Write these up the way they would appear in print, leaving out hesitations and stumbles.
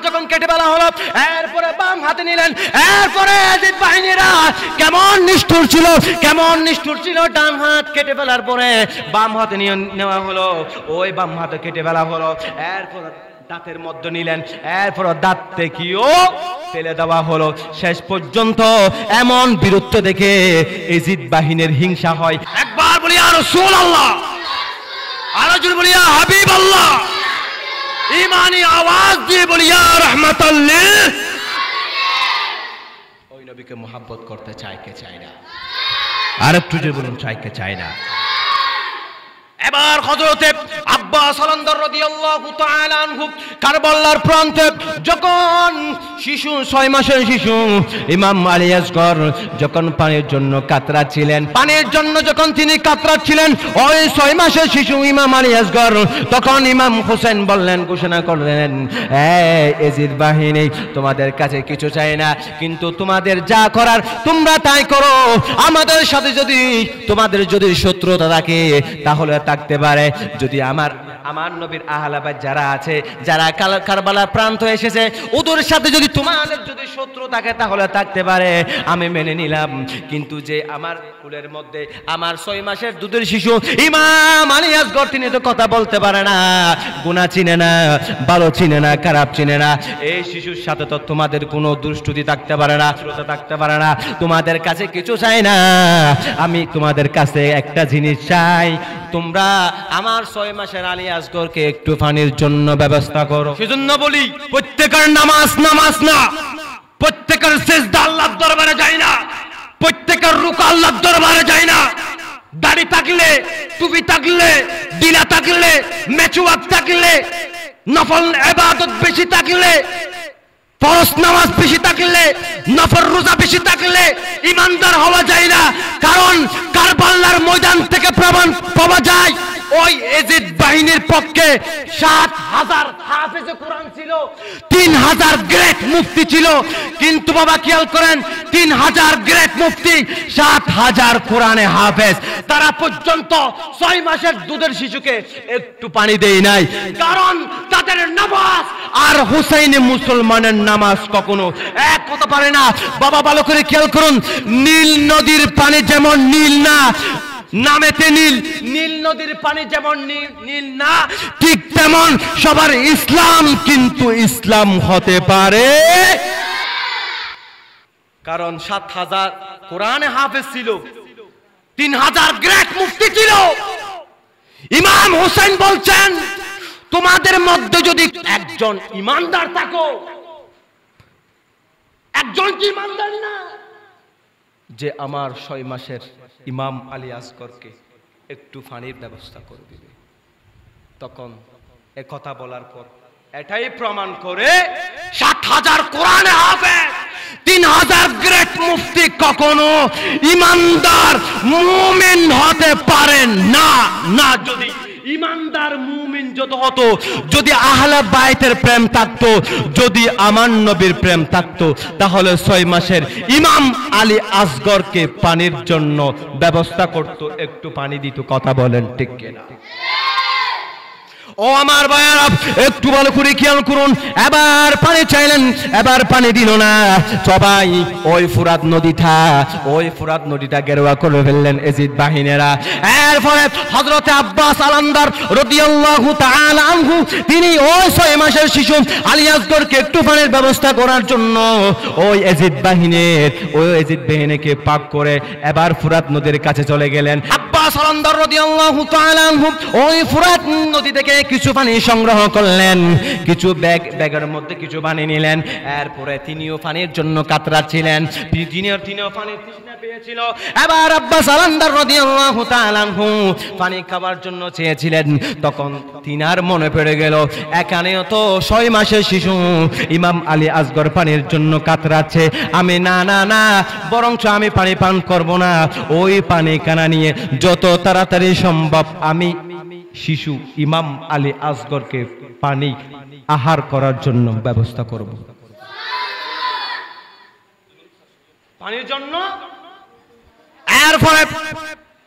যখন কেটে ফেলা হলো, এরপরে বাম হাতে নিলেন। এরপরে ইয়াজিদ বাহিনীরা কেমন নিষ্ঠুর ছিল, ডান হাত কেটে ফেলার পরে বাম হাতে নিয়ে নেওয়া হলো, ওই বাম হাতে কেটে ফেলা হলো। এরপর দাঁতের মধ্যে নিলেন, এরপর দাঁত থেকেও ফেলে দেওয়া হলো। শেষ পর্যন্ত এমন বীরত্ব দেখে ইয়াজিদ বাহিনীর হিংসা হয়। একবার বলি ইয়া রাসূলুল্লাহ, আরো জোরে বলি ইয়া হাবিবাল্লাহ, ঈমানি আওয়াজ দিয়ে বলি ইয়া রাহমাতাল্লিল। ওই নবীকে মুহাব্বত করতে চায় কে চায় না? আরেকটু জোরে বলুন, চায় কে চায় না? এবার হযরতে আব্বাস আলান্দার রাদিয়াল্লাহু তাআলা আনহু কারবালার প্রান্তে যখন শিশু 6 মাসের শিশু ইমাম আলী আসগর যখন পানির জন্য কাতরাচ্ছিলেন, যখন তিনি কাতরাচ্ছিলেন, ওই 6 মাসের শিশু ইমাম আলী আসগর তখন ইমাম হোসেন বললেন, ঘোষণা করলেন, ইয়াজিদ বাহিনী তোমাদের কাছে কিছু চাই না, কিন্তু তোমাদের যা করার তোমরা তাই করো। আমাদের সাথে তোমাদের যদি শত্রুতা থাকে তাহলে থাকতে পারে। যদি আমার নবীর আহলে বাইত যারা আছে, যারা কারবালার প্রান্ত এসেছে, ওদের সাথে যদি তোমাদের শত্রু থাকে তাহলে থাকতে পারে, আমি মেনে নিলাম। কিন্তু যে আমার কুলের মধ্যে আমার 6 মাসের দুধের শিশু ইমাম আলী আসগর, তিনি তো কথা বলতে পারে না, গুনাহ চিনে না, ভালো চিনে না, খারাপ চিনে না, এই শিশুর সাথে তো তোমাদের কোনো দুষ্টুতি থাকতে পারে না, শত্রুতা থাকতে পারে না। তোমাদের কাছে কিছু চাই না, আমি তোমাদের কাছে একটা জিনিস চাই, তোমরা আমার 6 মাসের আলী আসগরকে একটু পানির জন্য ব্যবস্থা করো। সেজন্য বলি, প্রত্যেকের নামাজ না, প্রত্যেকের সিজদা আল্লাহর দরবারে যায় না, প্রত্যেকের রুকু আল্লাহর দরবারে যায় না। দাড়ি থাকলে, টুপি থাকলে, দিলা থাকলে, মেচুয়াক থাকলে, নফল ইবাদত বেশি থাকলে, ফরজ নামাজ বেশি থাকলে, নফল রোজা বেশি থাকলে ইমানদার হওয়া যায় না। কারণ কারবালার ময়দান থেকে প্রমাণ পাওয়া যায়, ওই ইয়াজিদ বাহিনীর পক্ষে 7000 হাফেজে কোরআন ছিল, 3000 গ্রেট মুফতি ছিল। কিন্তু বাবা খেয়াল করেন, 3000 গ্রেট মুফতি, 7000 কোরআনে হাফেজ, তারা পর্যন্ত 6 মাসের দুধের শিশুকে একটু পানি দেয় নাই। কারণ তাদের নামাজ আর হুসাইনি মুসলমানের নামাজ কখনো এক হতে পারে না। বাবা ভালো করে খেয়াল করুন, নীল নদীর পানি যেমন নীল না, নামেতে নীল, নীল নদীর পানি যেমন নীল না, ঠিক তেমন সবার ইসলাম কিন্তু ইসলাম হতে পারে। কারণ 7000 কোরআনে হাফেজ ছিল, 3000 গ্রেট মুফতি ছিল। ইমাম হোসেন বলছেন, তোমাদের মধ্যে যদি একজন ইমানদার থাকো, একজন কি ইমানদার না, যে আমার 6 মাসের ইমাম আলী আসগরকে একটু পানির ব্যবস্থা করে দিবে। তখন এ কথা বলার পর এটাই প্রমাণ করে 7000 কোরআনে হাফেজ, 3000 গ্রেট মুফতি কখনো ইমানদার মুমিন হতে পারেন না। যদি ইমানদার মুমিন যত হতো, যদি আহলে বাইতের প্রেম থাকতো, যদি আমার নবীর প্রেম থাকতো, তাহলে 6 মাসের ইমাম আলী আসগরকে পানির জন্য ব্যবস্থা করত, একটু পানি দিত। কথা বলেন ঠিক কিনা? ও আমার ভাইয়েরা, একটু ভালো করে খেয়াল করুন। এবার পানি চাইলেন, এবার পানি দিল না। সবাই ওই ফুরাত নদীটা গেরুয়া করে ফেললেন ইয়াজিদ বাহিনীরা। এরপরে হযরতে আব্বাস আলান্দার রাদিয়াল্লাহু তাআলা আনহু, তিনি ওই 6 মাসের শিশু আলী আসগরকে একটু পানির ব্যবস্থা করার জন্য ওই ইয়াজিদ বাহিনীকে পাক করে এবার ফুরাত নদীর কাছে চলে গেলেন। আব্বাস আলান্দার রাদিয়াল্লাহু তাআলা আনহু ওই ফুরাত নদী থেকে কিছু পানি সংগ্রহ করলেন, কিছু ব্যাগের মধ্যে কিছু পানি নিলেন। এরপরে তিনিও পানির জন্য কাতরাচ্ছিলেন, তিনিও পানির তৃষ্ণা পেয়েছিল। এবার আব্বাস আলান্দার রাদিয়াল্লাহু তাআলা আনহু পানি খাবার জন্য চেয়েছিলেন। তখন তিনার মনে পড়ে গেল, এখানেও তো 6 মাসের শিশু ইমাম আলী আসগর পানির জন্য কাতরাচ্ছে। আমি না বরঞ্চ আমি পানি পান করব না, ওই পানি কানা নিয়ে যত তাড়াতাড়ি সম্ভব আমি শিশু ইমাম আলী আসগরকে পানি আহার করার জন্য ব্যবস্থা করব। পানির জন্য এরপরে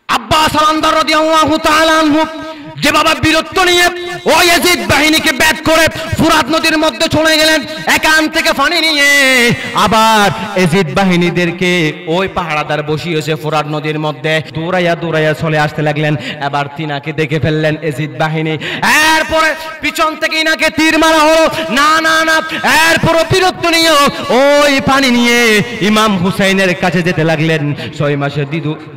আব্বাস আলান্দার রাদিয়াল্লাহু তাআলা আনহু যে বাবা বীরত্ব নিয়ে ওই ইয়াজিদ বাহিনীকে ব্যাট করে ফুরাত নদীর মধ্যে চলে গেলেন একান থেকে পানি নিয়ে। আবার ইয়াজিদ বাহিনীদেরকে ওই পাহারাদার বসিয়েছে ফুরাত নদীর মধ্যে, দৌড়াইয়া দৌড়াইয়া চলে আসতে লাগলেন। এবার তিনাকে দেখে ফেললেন ইয়াজিদ বাহিনী, এরপরে পিছন থেকে ইনাকে তীর মারা হলো। না না না, এরপর বীরত্ব নিয়ে ওই পানি নিয়ে ইমাম হুসাইনের কাছে যেতে লাগলেন। 6 মাসের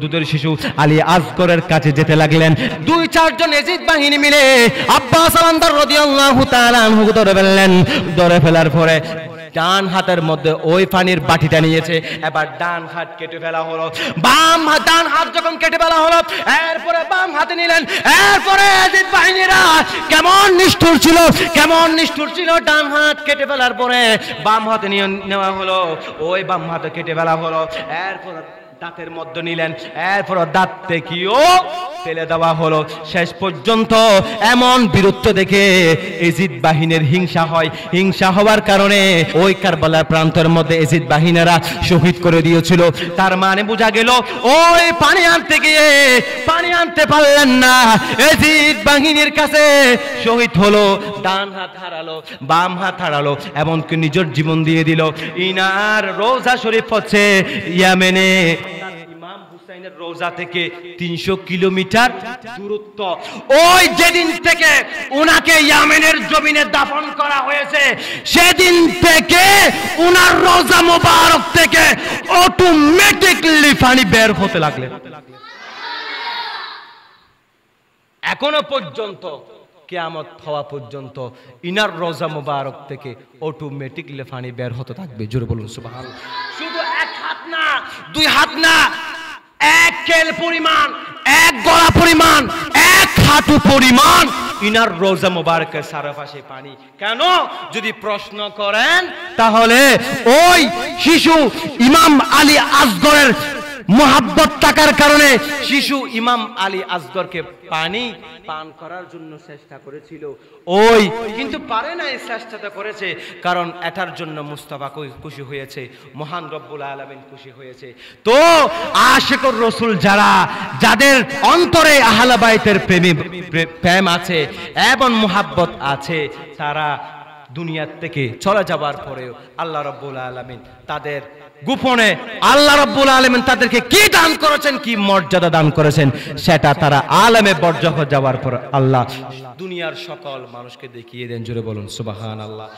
দুধের শিশু আলী আসগরের কাছে যেতে লাগলেন। 2-4 জন ইয়াজিদ বাহিনী মিলে আব্বাস আলান্দার রাদিয়াল্লাহু তাআলা আনহু ধরে ফেললেন। ধরে ফেলার পরে ডান হাতের মধ্যে ওই পানির বাটিটা নিয়েছে, এবার ডান হাত কেটে ফেলা হলো। ডান হাত যখন কেটে ফেলা হলো, এরপরে বাম হাতে নিলেন। এরপরে ইয়াজিদ বাহিনীরা কেমন নিষ্ঠুর ছিল, ডান হাত কেটে ফেলার পরে বাম হাতে নিয়ে নেওয়া হলো, ওই বাম হাতে কেটে ফেলা হলো। এরপর দাঁতের মধ্যে নিলেন, এরপর দাঁত থেকেও ফেলে দেওয়া হলো। শেষ পর্যন্ত এমন বীরত্ব দেখে ইয়াজিদ বাহিনীর হিংসা হয়। হিংসা হওয়ার কারণে ওই কারবালার প্রান্তের মধ্যে ইয়াজিদ বাহিনীরা শহীদ করে দিয়েছিল। তার মানে বোঝা গেল ওই পানি আনতে গিয়ে পানি আনতে পারলেন না, ইয়াজিদ বাহিনীর কাছে শহীদ হলো। ডান হাত হারালো, বাম হাত হারালো, এমনকি নিজের জীবন দিয়ে দিল। ইনার রওজা শরীফ হচ্ছে ইয়েমেনে ইমাম হুসাইনের রওজা থেকে 300 কিলোমিটার দূরত্ব। ওই যেদিন থেকে উনাকে ইয়েমেনের জমিনে দাফন করা হয়েছে, সেদিন থেকে উনার রওজা মোবারক থেকে অটোমেটিকলি পানি বের হতে লাগলেন। এখনো পর্যন্ত কিয়ামত হওয়া পর্যন্ত ইনার রওজা মোবারক থেকে অটোমেটিকলি পানি বের হতে থাকবে। জোরে বলুন সুবহানাল্লাহ। শুধু 1 হাত না, 2 হাত না, 1 কেল পরিমাণ, 1 গলা পরিমাণ, 1 হাঁটু পরিমাণ ইনার রওজা মোবারকের চারপাশে পানি। কেন যদি প্রশ্ন করেন, তাহলে ওই শিশু ইমাম আলী আসগরের মোহাব্বত থাকার কারণে শিশু ইমাম আলী আসগরকে পানি পান করার জন্য চেষ্টা করেছিল, ওই কিন্তু পারে না। এই চেষ্টাটা করেছে কারণ এটার জন্য মুস্তাফা খুশি হয়েছে, মহান রব্বুল আলামিন খুশি হয়েছে। তো আশিকুর রাসূল যাদের অন্তরে আহলে বাইতের প্রেম আছে এবং মোহাব্বত আছে, তারা দুনিয়ার থেকে চলে যাবার পরেও আল্লাহ রাব্বুল আলামিন তাদের গোপনে আল্লাহ রাব্বুল আলামিন তাদেরকে কি দান করেছেন, কি মর্যাদা দান করেছেন, সেটা তারা আলেমে বরজাহ যাওয়ার পর আল্লাহ দুনিয়ার সকল মানুষকে দেখিয়ে দেন। জোরে বলুন সুবহানাল্লাহ।